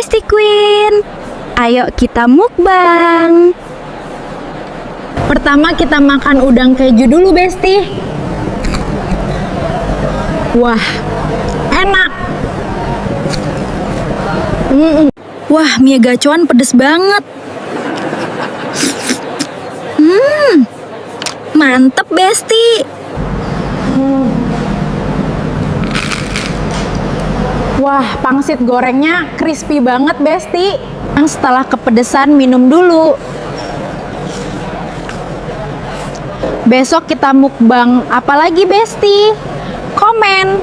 Besti Queen, ayo kita mukbang. Pertama kita makan udang keju dulu, Besti. Wah, enak. Wah, mie gacoan pedes banget. Mantep Besti. Wah, pangsit gorengnya crispy banget, Besti. Setelah kepedesan, minum dulu. Besok kita mukbang apa lagi, Besti? Komen.